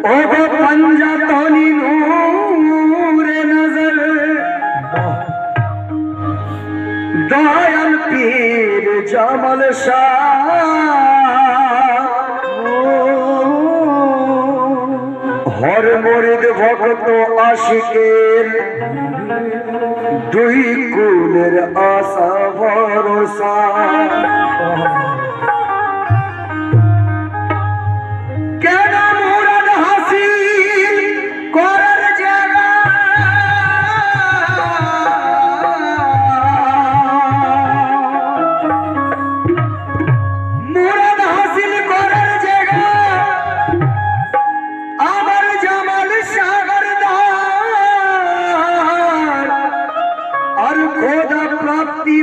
ओ वो पंजातनी नूरे नजर दयाल पीर जमल शाह हर मुरीद भक्त आशिकेर दुई कुलेर आशा भरोसा কেন মুরাদ হাসিল করার জায়গা মুরাদ হাসিল করার জায়গা আমার জামাল সাগরদার আর খোদা প্রাপ্তি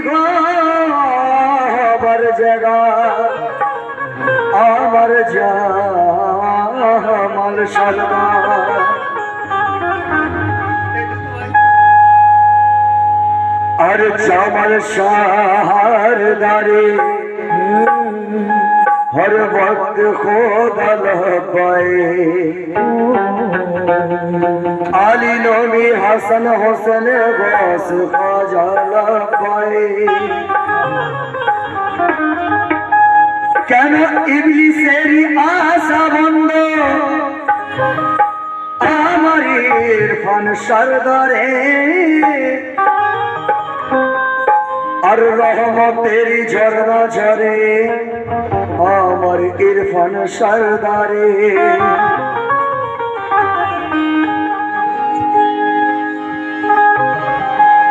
হবার জায়গা আমার জামাল সরদার আর জামাল সরদারে हर वक्त खुदा पाए आली नबी हसन हुसैन गौस ख्वाजा पाए কেন ইবলিসেরই আশা বন্ধ আমার ইরফান সরদারে আর রহমতেরই ঝরনা ঝরে আমার ইরফান সরদারে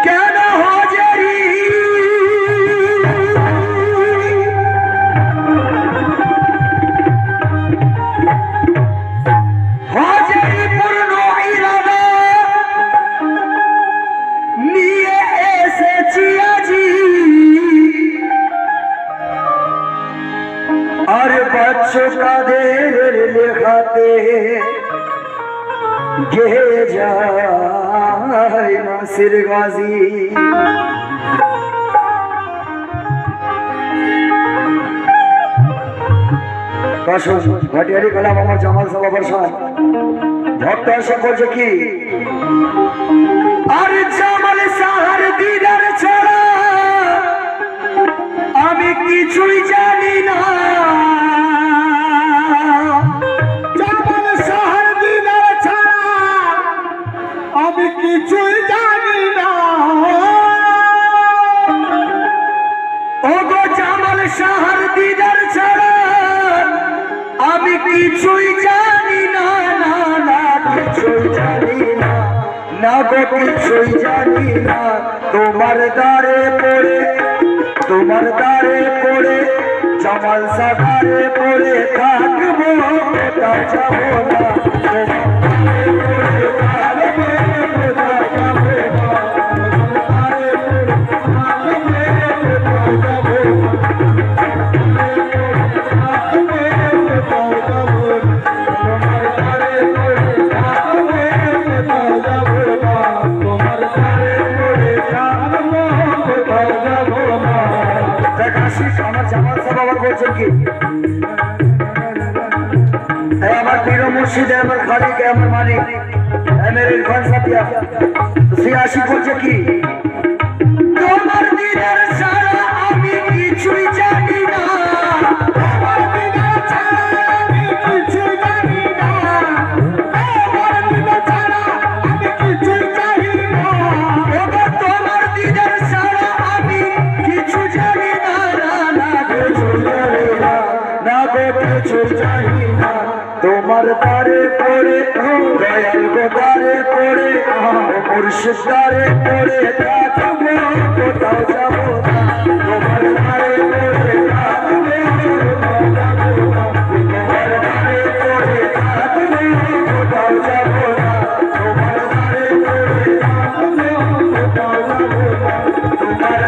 কেন হাজারি কাদের লেখাতে গে যায় নাসির গাজী ভাটিয়ারি গোলাম আমার জামাল সাহেবের সাথে ভক্ত এসে বলছে কি আর জামাল সাহার দিদার ছাড়া আমি কিছুই জানি না আমি কিছুই জানি না ও গো জামাল শাহর দিদার ছাড়া আমি কিছুই জানি না না না কিছুই জানি না না গো কিছুই জানি না তোমার দ্বারে জামাল সাগরে পড়ে থাকবো কোথাও যাবো না আমার জামাল সাহেব আবার বলছেন কি আমার পীর মুর্শিদ আমার খালিক আমার মালিক আমার ইরফান সাথিয়া তো সে আশিক বলছে কি তোমার দিদার ছাড়া আমি কিছুই জানি না তোমার দিদার ছাড়া আমি কিছুই জানি না তোমার দিদার ছাড়া আমি কিছুই জানি না তোমার দিদার ছাড়া আমি কিছু জানি না তোমার দ্বারে পড়ে দয়াল গো দ্বারে পড়ে মুর্শিদ দ্বারে পড়ে থাকবো কোথাও যাবো না তোমার দ্বারে পড়ে থাকবো তোমার দ্বারে পড়ে থাকবো কোথাও যাবো না তোমার দ্বারে পড়ে থাকবো কোথাও যাবো না তোমার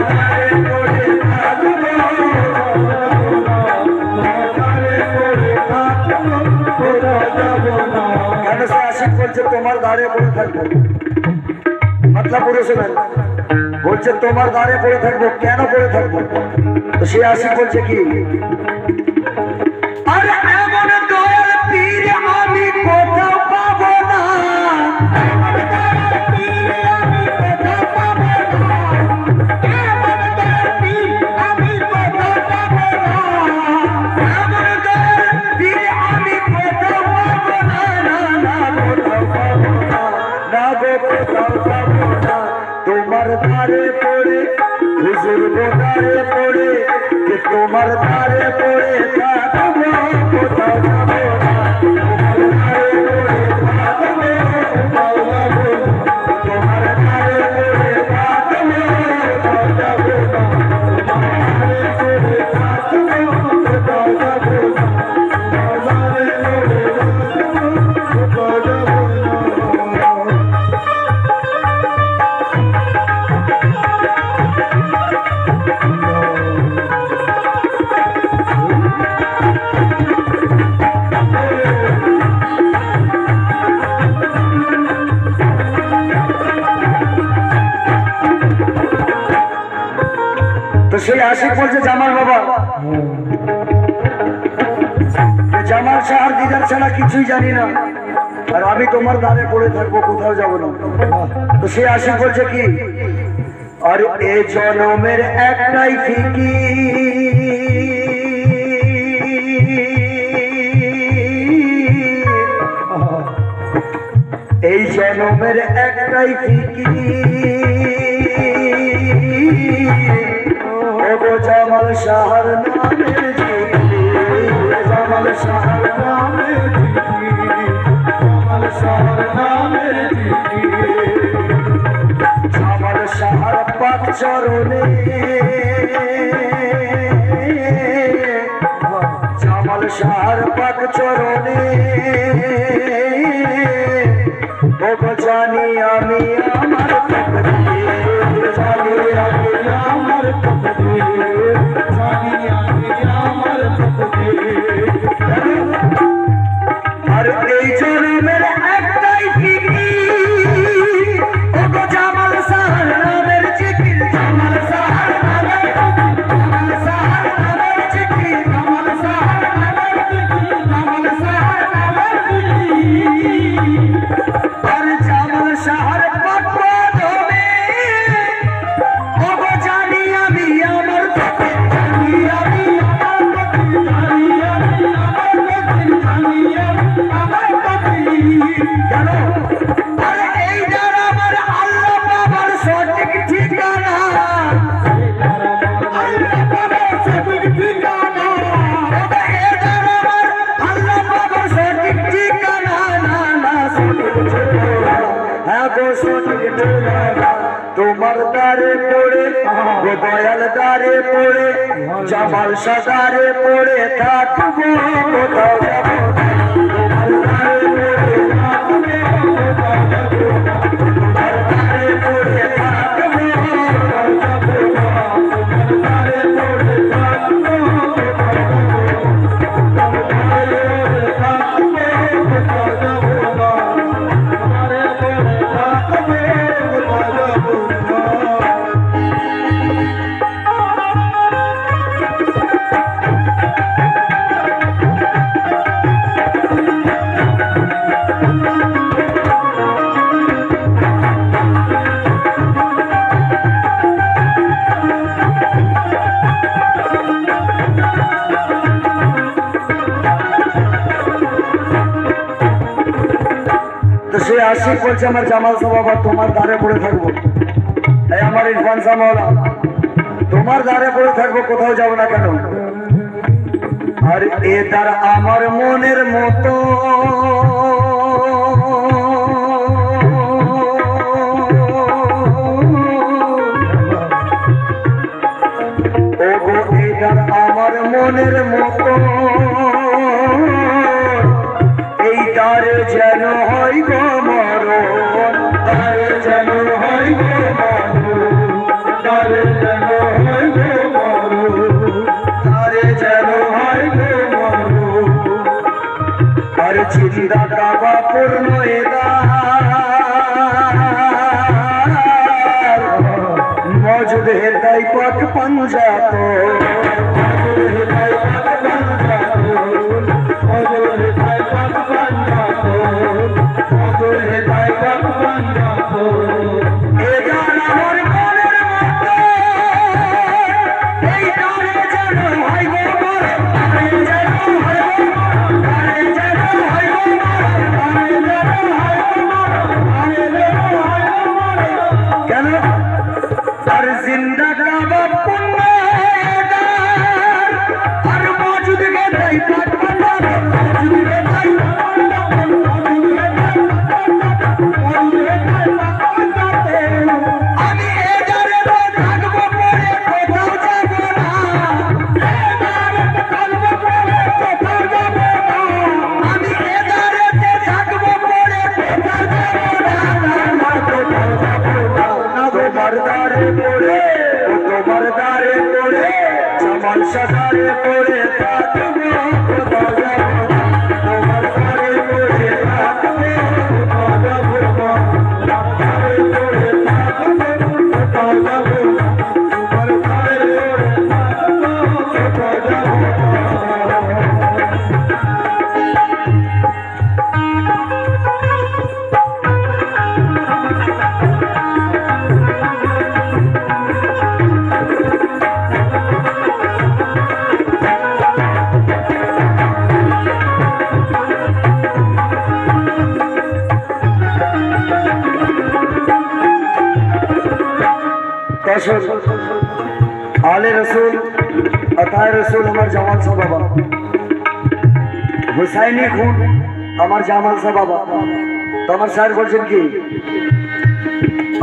দ্বারে পড়ে থাকবো তোমার দ্বারে পড়ে থাকবো मतलब পুরো শুনেন বলছে তোমার দ্বারে পড়ে থাকবো কেন পড়ে থাকবো তো সে আশিক বলছে কি আরে এমন দয়াল পীর আমি কোথাও সেই আশিক বলছে জামাল বাবা, জামাল শাহর দিদার ছাড়া কিছুই জানি না, আর আমি তোমার দ্বারে পড়ে থাকবো, কোথাও যাবো না। তো সেই আশিক বলছে কি, আর এ জনমের একটাই ফিকি, এই জনমের একটাই ফিকি, ও জামাল শাহর নামের জিকির, জামাল শাহর নামের জিকির, জামাল শাহর নামের জিকির, জামাল শাহর পাক চরণে, জামাল শাহর পাক চরণে, ও জানি আমি আমার তকদীর, জানি আমি আমার তকদীর, জানি আমি আমার তকদীর। আর এই জন্মের একটাই ফিকির, ও জামাল শাহর নামের জিকির, জামাল শাহর নামের জিকির, জামাল শাহর নামের জিকির, জামাল শাহর নামের জিকির, জামাল শাহর নামের জিকির। আর জামাল শাহর পাক ধরে, ও জানি আমি আমার তকদীর, জানি আমি আমার তকদীর, জানি আমি আমার তকদীর, জানি আমি আমার তকদীর। জানো, আর এইটার আমার আল্লাহ বাবার সঠিক ঠিকানা, আল্লাহ বাবার সঠিক ঠিকানা, এইটার আমার আল্লাহ বাবার সঠিক ঠিকানা, না না সঠিক ঠিকানা, হ্যাঁ গো সঠিক ঠিকানা। তোমার দ্বারে পড়ে, গো দয়াল দ্বারে পড়ে, জামাল শাহ দ্বারে পড়ে থাকবো, কোথাও যাবো না। তোমার দ্বারে পড়ে থাকবো, কোথাও যাবো না। তোমার দ্বারে পড়ে থাকবো, কোথাও যাবো না। তোমার দ্বারে পড়ে থাকবো, কোথাও যাবো না। তোমার দ্বারে পড়ে থাকবো, কোথাও যাবো না। তোমারে পড়ে থাকবো, কোথাও যাবো না। তো সে আশিক বলছে আমার জামাল শাহ বাবা তোমার দ্বারে পড়ে থাকবো, এই আমার ইরফান শাহ মওলা তোমার দ্বারে পড়ে থাকবো, কোথাও যাবো না কেন। আর এ তার আমার মনের মতো, ও গো এ তার আমার মনের মতো, এই তারে যেন হয় গো মরণ, তারে যেন হয় গো মরণ, তারে যেন হয় গো মরণ, তারে যেন হয় গো মরণ। আর জিন্দা কাবা পূর্ণ এদার, মজুদ হেদাই পাক পাঞ্জাত, মজুদ হেদাই পাক পাঞ্জাত, মজুদ হেদাই পাক পাঞ্জাত, মজুদ হেদাই পাক পাঞ্জাত। এ গান আমার মনের মতো, এই গানে যেন হয় গো মরণ, গানে যেন হয় গো মরণ, গানে যেন হয় গো মরণ, গানে যেন হয় গো মরণ, রসুল আলে রসুল আতায় রসুল আমার জামাল সাহ বাবা, হুসাইনি খুন আমার জামাল সাহ বাবা। তো আমার স্যার বলছেন কি,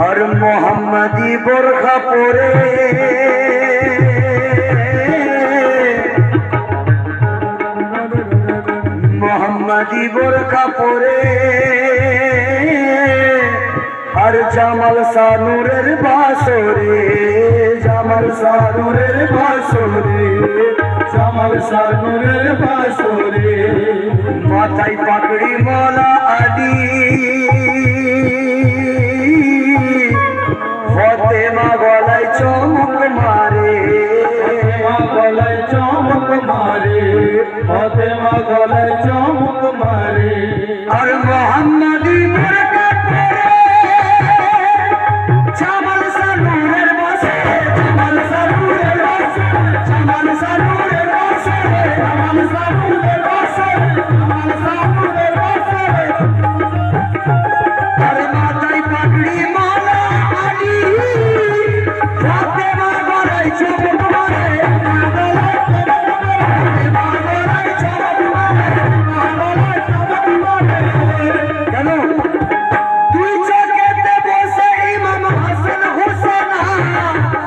আর মোহাম্মদি বোরখা পরে মোহাম্মদি বোরখা পরে আর জামাল সানুরের বাসরে, জামাল সানুরের বাসরে, জামাল সানুরের বাসরে মাথায় পাগড়ি মালা আদি ফতেমা গলায় চমক মারে, ফতেমা গলায় চমক মারে, ফতেমা গলায় চমক মারে। আর মোহাম্মদি বোরখা পরে জামাল সানুরের বাসরে, জামাল সানুরের বাসরে, জামাল সানুরের বাসরে, জামাল সানুরের বাসরে, জামাল সানুরের বাসরে। আর মাথায় পাগড়ি মালা আদি ফতেমা গলায় চমক মারে, ফতেমা গলায় চমক মারে, কেন তুই চোখেতে বসে ইমাম হাসান হুসেন,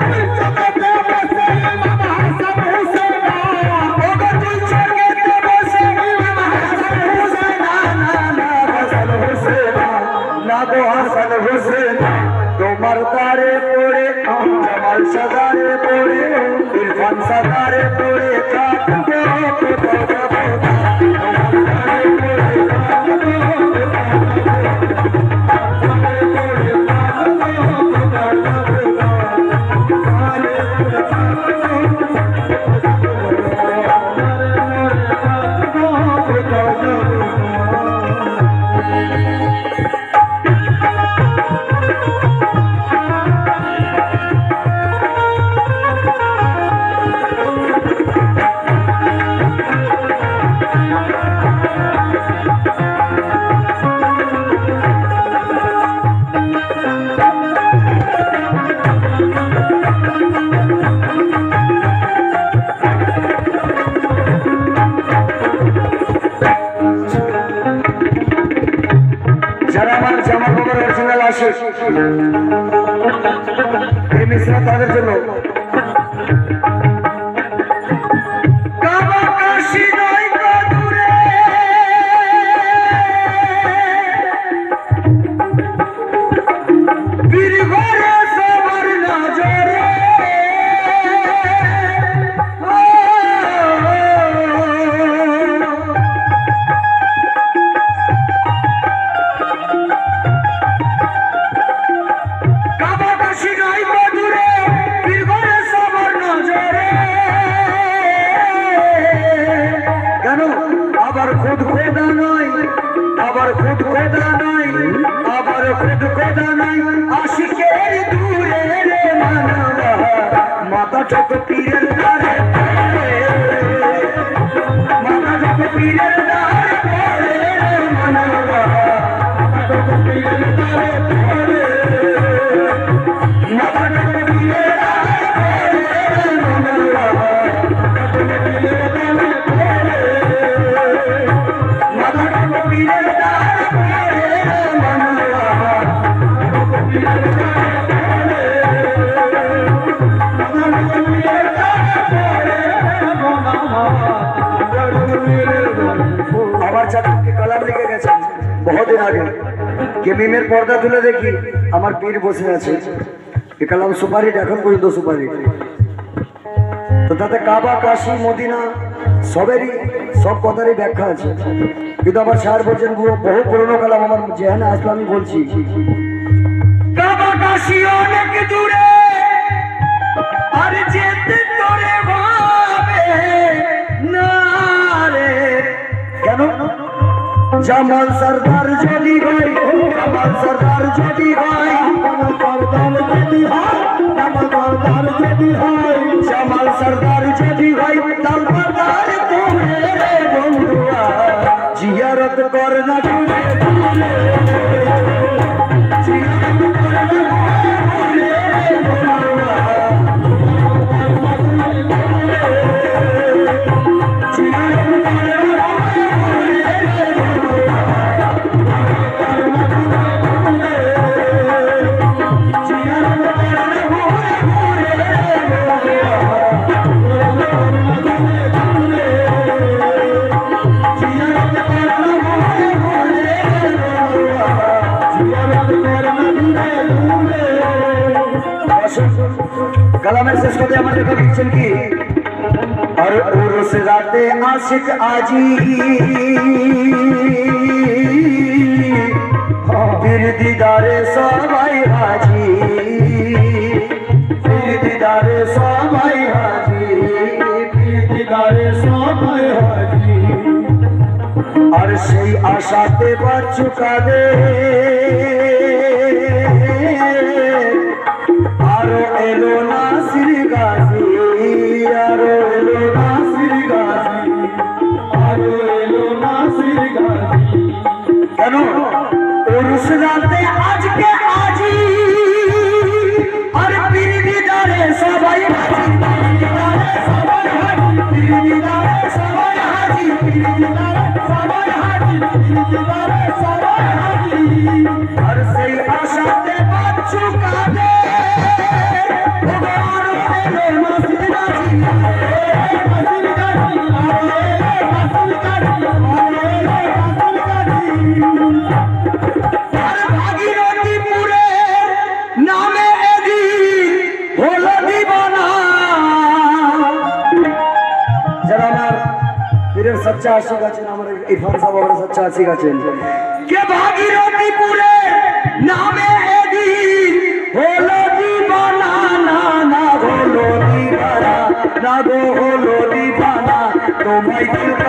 তুই চোখেতে বসে ইমাম হাসান হুসেন, ওগো তুই চোখেতে বসে ইমাম হাসান হুসেন, না না হাসান হুসেন, না গো হাসান হুসেন, তোমার দ্বারে পড়ে জামাল সাদারে পড়ে ইরফান সাদারে পড়ে কাঁদবো কোথাও যাবো না, তোমার দ্বারে পড়ে যারা আমার জামা কাপড় অরিজিনাল আসে এই মিশ্রা তাদের জন্য। কাবা কাশী নয় গো দূরে, পীর ঘরে সবার নজরে, কাবা কাশী নয় গো দূরে, পীর ঘরে সবার নজরে, কেন আবার খুদ খোদা নয়, আবার খুদ খোদা নয়, আবার খুদ খোদা নয়, আশিকের দূরে রে মানবা, মাথা ঠোক পীরের দ্বারে পড়ে, মাথা ঠোক পীরের দ্বারে পড়ে রে মানবা, মাথা ঠোক পীরের দ্বারে পড়ে, মাথা ঠোক পীরের দ্বারে পড়ে রে মানবা, মাথা ঠোক পীরের দ্বারে পড়ে, মাথা ঠোক পীরের দ্বারে পড়ে রে মানবা, মাথা ঠোক পীরের দ্বারে পড়ে, আমার চাকরিকে কলাম লিখে গেছেন বহুদিন আগে, কে মিমের পর্দা তুলে দেখি আমার পীর বসে আছে, এ কালাম সুপারিট, এখন পর্যন্ত সুপারিট। তো তাতে কাবা কাশী মদিনা সবেরই সব কথারই ব্যাখ্যা আছে, কিন্তু আমার স্যার বলছেন বহু পুরনো কালাম আমার জেহানে আসলে আমি বলছি, কাবা কাশী অনেক দূরে আর যেতে তোরে ভাবে না রে, কেন জামাল সরদার যদি হয়, জামাল সরদার যদি হয়, জামাল সরদার যদি হয়, জামাল সরদার যদি হয়, জামাল সরদার যদি হয়, তালবাদার তুমি রে বন্ধুয়া জিয়ারত কর না তুমি, জিয়ারত কর না তুমি রে বন্ধুয়া কালামের শেষ কথায় আমার লেখক লিখছেন কি, আর উরুস রাতে আশিক আজি পীর দিদারে সবাই হাজি, পীর দিদারে সবাই হাজি, পীর দিদারে সবাই হাজি। আর সেই আশাতে বাচ্চু কাঁদে, আরো এলো নাসির গাজী, আরো এলো নাসির গাজী। আরো এলো নাসির গাজী। কেন উরুস রাতে আজকে আজি, আর পীর দিদারে সবাই হাজি, পীর দিদারে সবাই হাজি, পীর দিদারে সবাই হাজি, পীর দিদারে সবাই হাজি, পীর দিদারে সবাই হাজি। আর সেই আশাতে বাচ্চু কাঁদে, ওগো আরো এলো নাসির গাজী, নাসির গাজী, আরো এলো নাসির গাজী, আরো এলো নাসির গাজী। আর ভাগীরথীপুরের নামে এদিন হলো দিবানা। যারা আমার পীরের সচ্চা আশিক আছেন, আমার ইরফান সাহেব আমার সচ্চা আশিক আছেন, কে ভাগীরথীপুরের নামে এদিন হলো দিবানা, না না হলো দিবানা, না গো হলো দিবানা, তোমায় দিল